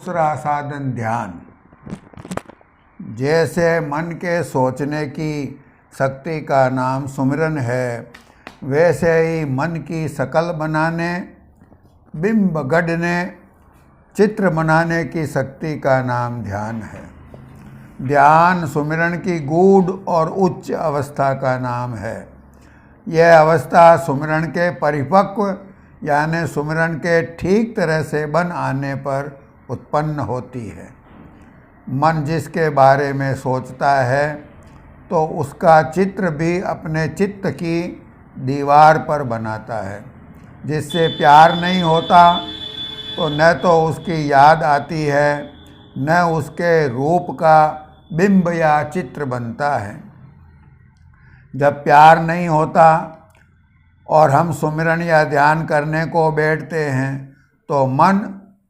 दूसरा साधन ध्यान। जैसे मन के सोचने की शक्ति का नाम सुमिरन है, वैसे ही मन की शकल बनाने, बिंब गढ़ने, चित्र बनाने की शक्ति का नाम ध्यान है। ध्यान सुमिरन की गूढ़ और उच्च अवस्था का नाम है। यह अवस्था सुमिरन के परिपक्व यानी सुमिरन के ठीक तरह से बन आने पर उत्पन्न होती है। मन जिसके बारे में सोचता है तो उसका चित्र भी अपने चित्त की दीवार पर बनाता है। जिससे प्यार नहीं होता तो न तो उसकी याद आती है, न उसके रूप का बिंब या चित्र बनता है। जब प्यार नहीं होता और हम सुमिरन या ध्यान करने को बैठते हैं तो मन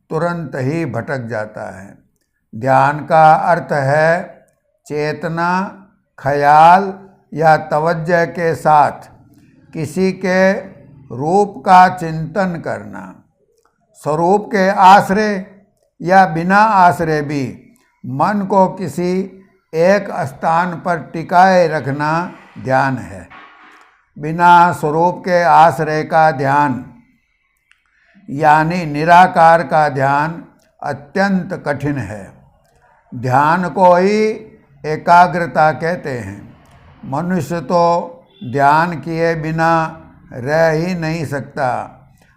तुरंत ही भटक जाता है। ध्यान का अर्थ है चेतना, ख्याल या तवज्जो के साथ किसी के रूप का चिंतन करना। स्वरूप के आश्रय या बिना आश्रय भी मन को किसी एक स्थान पर टिकाए रखना ध्यान है। बिना स्वरूप के आश्रय का ध्यान यानी निराकार का ध्यान अत्यंत कठिन है। ध्यान को ही एकाग्रता कहते हैं। मनुष्य तो ध्यान किए बिना रह ही नहीं सकता।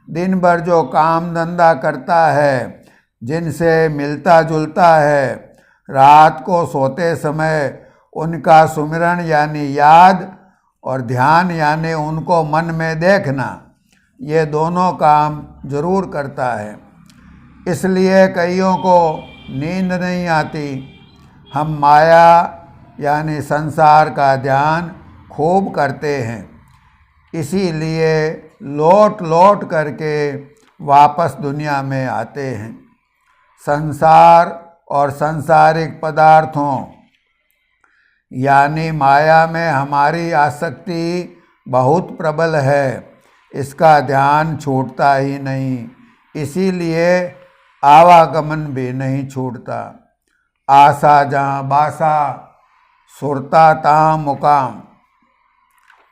दिन भर जो काम धंधा करता है, जिनसे मिलता जुलता है, रात को सोते समय उनका सुमिरन यानी याद और ध्यान यानी उनको मन में देखना, ये दोनों काम जरूर करता है। इसलिए कईयों को नींद नहीं आती। हम माया यानी संसार का ध्यान खूब करते हैं, इसीलिए लौट लौट करके वापस दुनिया में आते हैं। संसार और सांसारिक पदार्थों यानी माया में हमारी आसक्ति बहुत प्रबल है। इसका ध्यान छूटता ही नहीं, इसीलिए आवागमन भी नहीं छूटता। आशा जहाँ बासा, सुरता तहाँ मुकाम।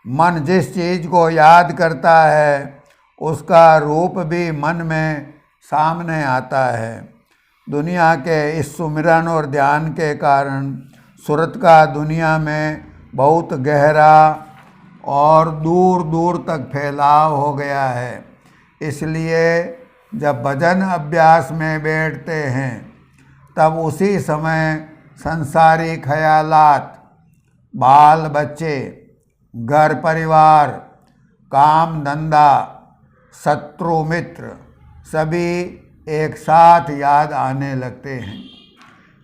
मन जिस चीज़ को याद करता है उसका रूप भी मन में सामने आता है। दुनिया के इस सुमिरन और ध्यान के कारण सुरत का दुनिया में बहुत गहरा और दूर दूर तक फैलाव हो गया है। इसलिए जब भजन अभ्यास में बैठते हैं तब उसी समय संसारी ख्यालात, बाल बच्चे, घर परिवार, काम धंधा, शत्रु मित्र सभी एक साथ याद आने लगते हैं।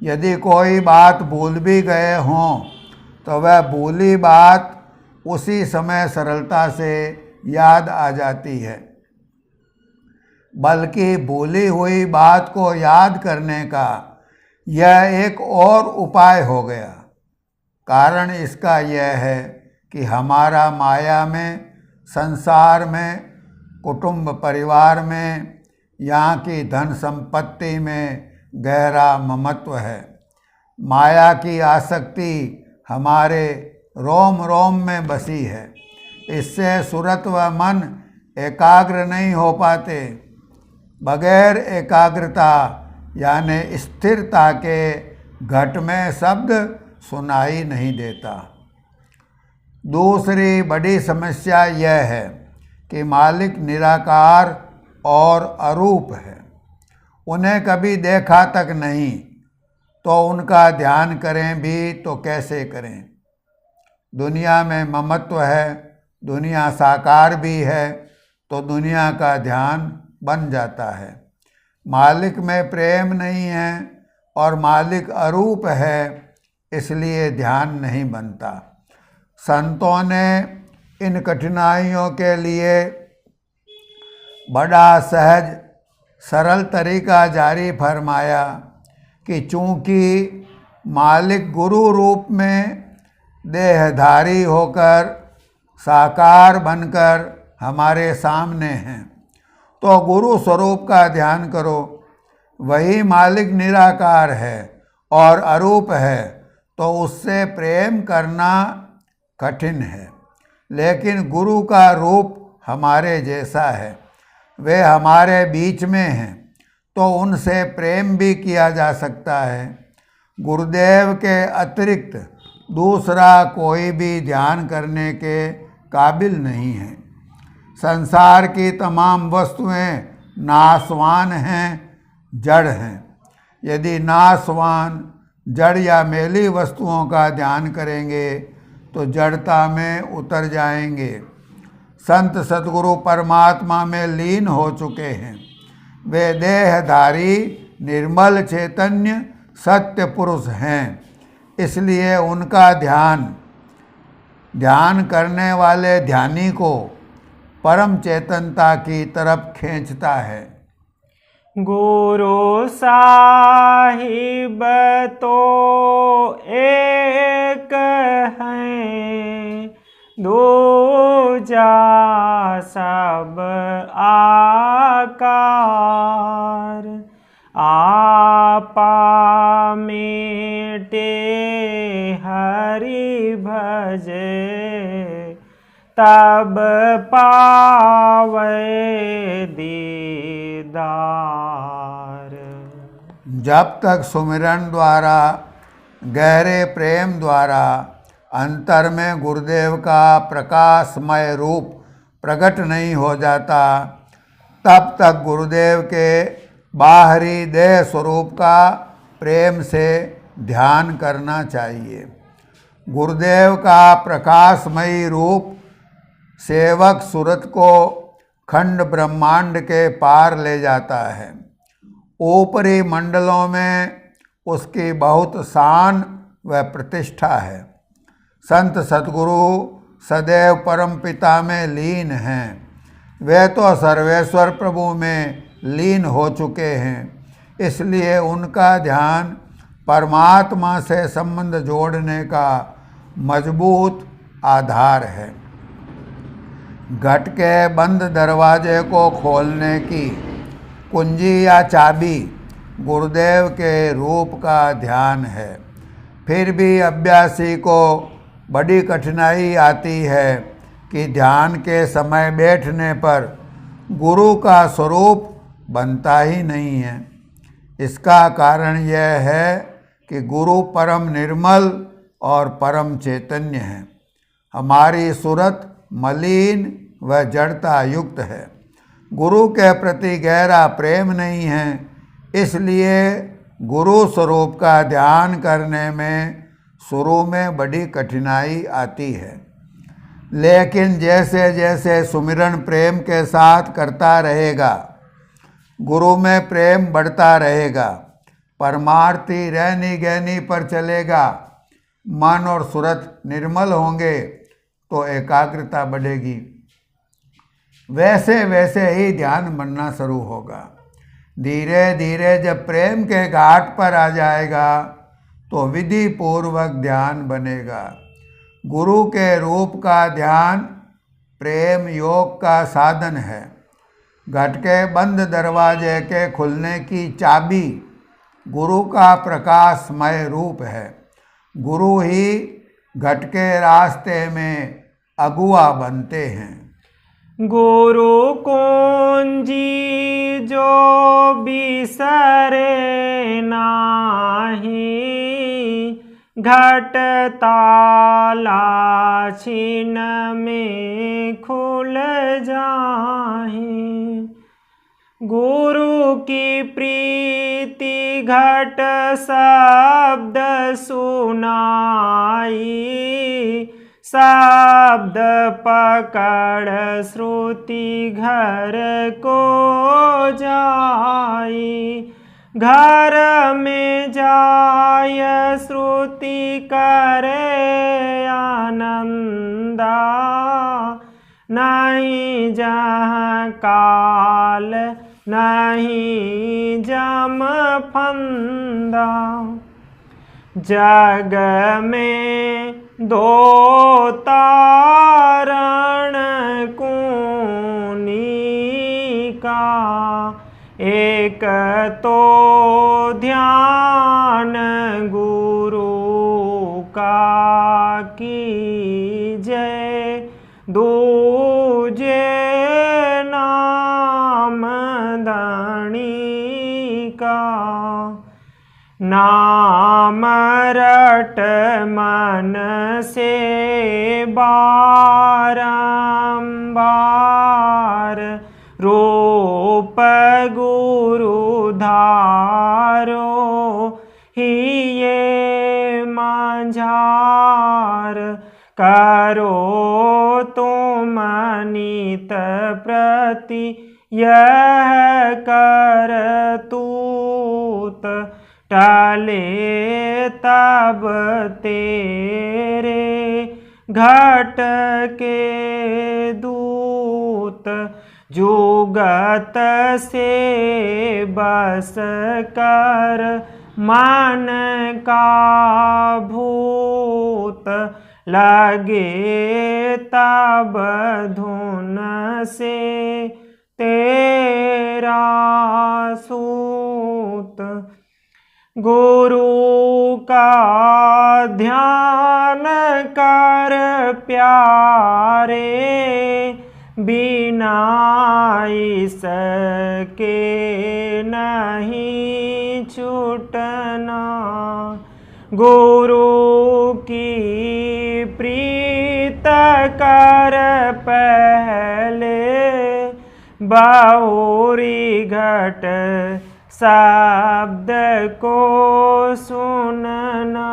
यदि कोई बात भूल भी गए हों तो वह भूली बात उसी समय सरलता से याद आ जाती है। बल्कि भूली हुई बात को याद करने का यह एक और उपाय हो गया। कारण इसका यह है कि हमारा माया में, संसार में, कुटुंब परिवार में, यहाँ की धन संपत्ति में गहरा ममत्व है। माया की आसक्ति हमारे रोम रोम में बसी है। इससे सुरत व मन एकाग्र नहीं हो पाते। बगैर एकाग्रता यानी स्थिरता के घट में शब्द सुनाई नहीं देता। दूसरी बड़ी समस्या यह है कि मालिक निराकार और अरूप है। उन्हें कभी देखा तक नहीं, तो उनका ध्यान करें भी तो कैसे करें। दुनिया में ममत्व है, दुनिया साकार भी है, तो दुनिया का ध्यान बन जाता है। मालिक में प्रेम नहीं है और मालिक अरूप है, इसलिए ध्यान नहीं बनता। संतों ने इन कठिनाइयों के लिए बड़ा सहज सरल तरीका जारी फरमाया कि चूँकि मालिक गुरु रूप में देहधारी होकर साकार बनकर हमारे सामने हैं, तो गुरु स्वरूप का ध्यान करो। वही मालिक निराकार है और अरूप है, तो उससे प्रेम करना कठिन है। लेकिन गुरु का रूप हमारे जैसा है, वे हमारे बीच में हैं, तो उनसे प्रेम भी किया जा सकता है। गुरुदेव के अतिरिक्त दूसरा कोई भी ध्यान करने के काबिल नहीं है। संसार की तमाम वस्तुएं नाशवान हैं, जड़ हैं। यदि नाशवान जड़ या मेली वस्तुओं का ध्यान करेंगे तो जड़ता में उतर जाएंगे। संत सद्गुरु परमात्मा में लीन हो चुके हैं। वे देहधारी निर्मल चैतन्य सत्य पुरुष हैं, इसलिए उनका ध्यान करने वाले ध्यानी को परम चेतनता की तरफ खींचता है। गुरु साहिब तो एक है, दूजा सब आकार। आपा मेटे हरि भजे, तब पावे दीदार। जब तक सुमिरन द्वारा, गहरे प्रेम द्वारा अंतर में गुरुदेव का प्रकाशमय रूप प्रकट नहीं हो जाता, तब तक गुरुदेव के बाहरी देह स्वरूप का प्रेम से ध्यान करना चाहिए। गुरुदेव का प्रकाशमयी रूप सेवक सूरत को खंड ब्रह्मांड के पार ले जाता है। ऊपरी मंडलों में उसकी बहुत शान व प्रतिष्ठा है। संत सद्गुरु सदैव परमपिता में लीन हैं। वे तो सर्वेश्वर प्रभु में लीन हो चुके हैं, इसलिए उनका ध्यान परमात्मा से संबंध जोड़ने का मजबूत आधार है। घट के बंद दरवाजे को खोलने की कुंजी या चाबी गुरुदेव के रूप का ध्यान है। फिर भी अभ्यासी को बड़ी कठिनाई आती है कि ध्यान के समय बैठने पर गुरु का स्वरूप बनता ही नहीं है। इसका कारण यह है कि गुरु परम निर्मल और परम चैतन्य है। हमारी सूरत मलिन व जड़ता युक्त है। गुरु के प्रति गहरा प्रेम नहीं है, इसलिए गुरु स्वरूप का ध्यान करने में शुरू में बड़ी कठिनाई आती है। लेकिन जैसे जैसे सुमिरन प्रेम के साथ करता रहेगा, गुरु में प्रेम बढ़ता रहेगा, परमार्थी रहनी गहनी पर चलेगा, मन और सूरत निर्मल होंगे तो एकाग्रता बढ़ेगी। वैसे वैसे ही ध्यान बनना शुरू होगा। धीरे धीरे जब प्रेम के घाट पर आ जाएगा तो विधि पूर्वक ध्यान बनेगा। गुरु के रूप का ध्यान प्रेम योग का साधन है। घट के बंद दरवाजे के खुलने की चाबी गुरु का प्रकाशमय रूप है। गुरु ही घट के रास्ते में अगुआ बनते हैं। गुरु कुंजी जो बिसरे नाही, घट ताला छीन में खुल जाहि। गुरु की प्रीति घट शब्द सुनाई, शब्द पकड़ श्रुति घर को जाई। घर में जाय श्रुति करे आनंदा, नहीं जहाँ काल नहीं जम फंदा। जग में दो तारण कूनी का, एक तो ध्यान गुरु का कीजय, दूजे नाम धनी का। नाम रट मन से बारंबार, रूप गुरु धारो ही ये माझार। करो तुम नित प्रति यह करतूत, टाले तब तेरे घट के दूत। जुगत से बस कर मन का भूत, लगे तब धुन से तेरा सूत। गुरु का ध्यान कर प्यारे, बिना इसके नहीं छूटना। गुरु की प्रीत कर पहले, बहुरी घट शब्द को सुनना।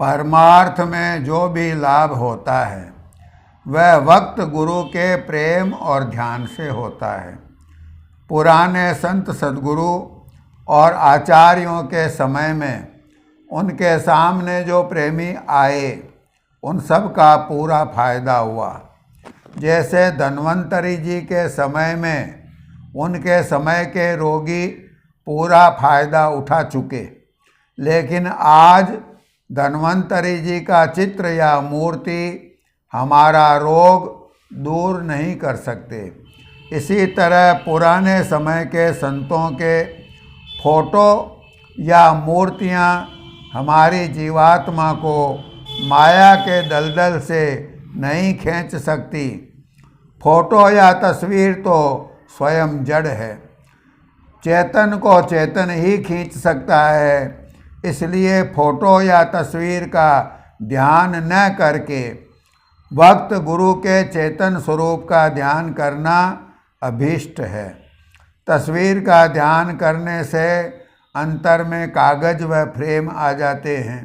परमार्थ में जो भी लाभ होता है वह वक्त गुरु के प्रेम और ध्यान से होता है। पुराने संत सद्गुरु और आचार्यों के समय में उनके सामने जो प्रेमी आए उन सब का पूरा फायदा हुआ। जैसे धन्वंतरी जी के समय में उनके समय के रोगी पूरा फायदा उठा चुके, लेकिन आज धन्वंतरी जी का चित्र या मूर्ति हमारा रोग दूर नहीं कर सकते। इसी तरह पुराने समय के संतों के फोटो या मूर्तियाँ हमारी जीवात्मा को माया के दलदल से नहीं खींच सकती। फोटो या तस्वीर तो स्वयं जड़ है, चेतन को चेतन ही खींच सकता है। इसलिए फोटो या तस्वीर का ध्यान न करके वक्त गुरु के चेतन स्वरूप का ध्यान करना अभीष्ट है। तस्वीर का ध्यान करने से अंतर में कागज व फ्रेम आ जाते हैं।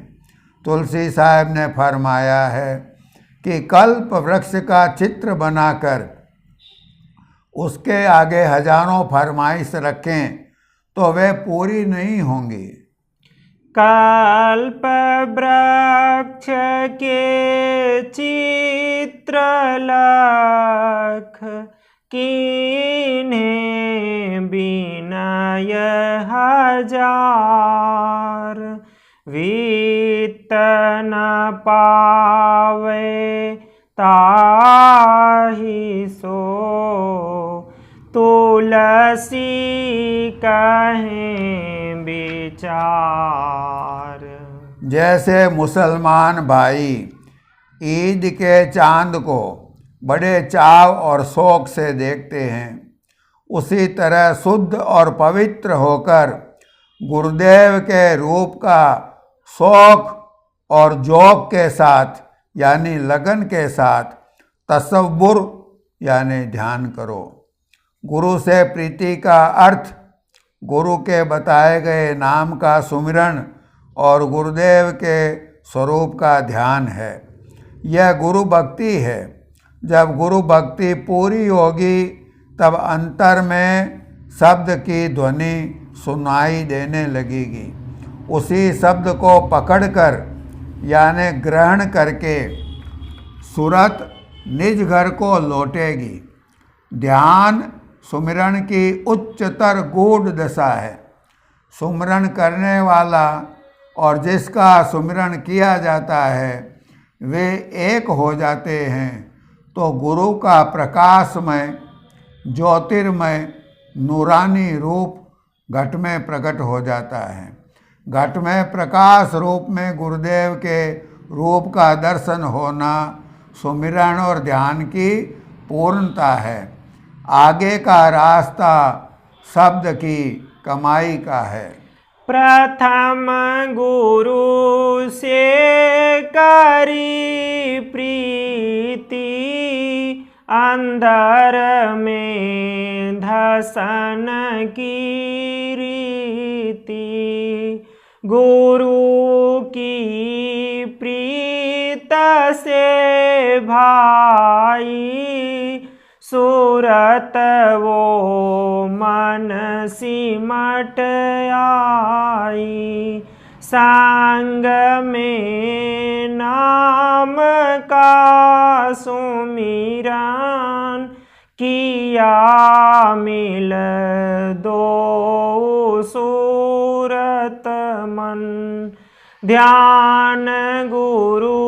तुलसी साहब ने फरमाया है कि कल्प वृक्ष का चित्र बनाकर उसके आगे हजारों फरमाइश रखें तो वे पूरी नहीं होंगी। कल्प वृक्ष के चित्र लख, कीन्हे बिनय हजार। वित्त न पावे ताहि सो, तुलसी कहें विचार। जैसे मुसलमान भाई ईद के चांद को बड़े चाव और शौक से देखते हैं, उसी तरह शुद्ध और पवित्र होकर गुरुदेव के रूप का शौक और जोक के साथ यानी लगन के साथ तसव्वुर यानी ध्यान करो। गुरु से प्रीति का अर्थ गुरु के बताए गए नाम का सुमिरन और गुरुदेव के स्वरूप का ध्यान है। यह गुरु भक्ति है। जब गुरु भक्ति पूरी होगी तब अंतर में शब्द की ध्वनि सुनाई देने लगेगी। उसी शब्द को पकड़कर यानी ग्रहण करके सूरत निज घर को लौटेगी। ध्यान सुमिरन की उच्चतर गूढ़ दशा है। सुमिरन करने वाला और जिसका सुमिरन किया जाता है वे एक हो जाते हैं तो गुरु का प्रकाशमय ज्योतिर्मय नूरानी रूप घट में प्रकट हो जाता है। घट में प्रकाश रूप में गुरुदेव के रूप का दर्शन होना सुमिरन और ध्यान की पूर्णता है। आगे का रास्ता शब्द की कमाई का है। प्रथम गुरु से करी प्रीति, अंदर में धसन की रीति। गुरु की प्रीत से भाई, सूरत वो मन सिमट आई। संग में नाम का सुमिरन, किया मिल दो सूरत मन। ध्यान गुरु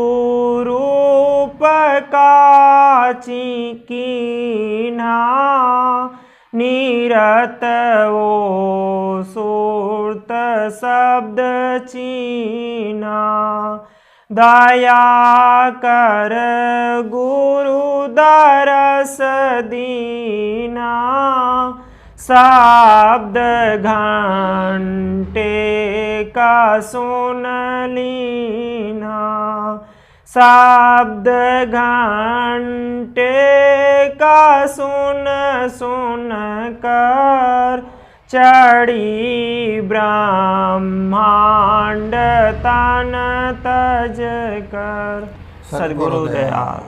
रूप का चिकीना, नीरत वो सुरत शब्द चीना। दया कर गुरु दरस दीना, शब्द घंटे का सुन लीना। शब्द घंटे का सुन सुन कर, चढ़ी ब्रह्मांड तन तज कर। सद्गुरु दयाल।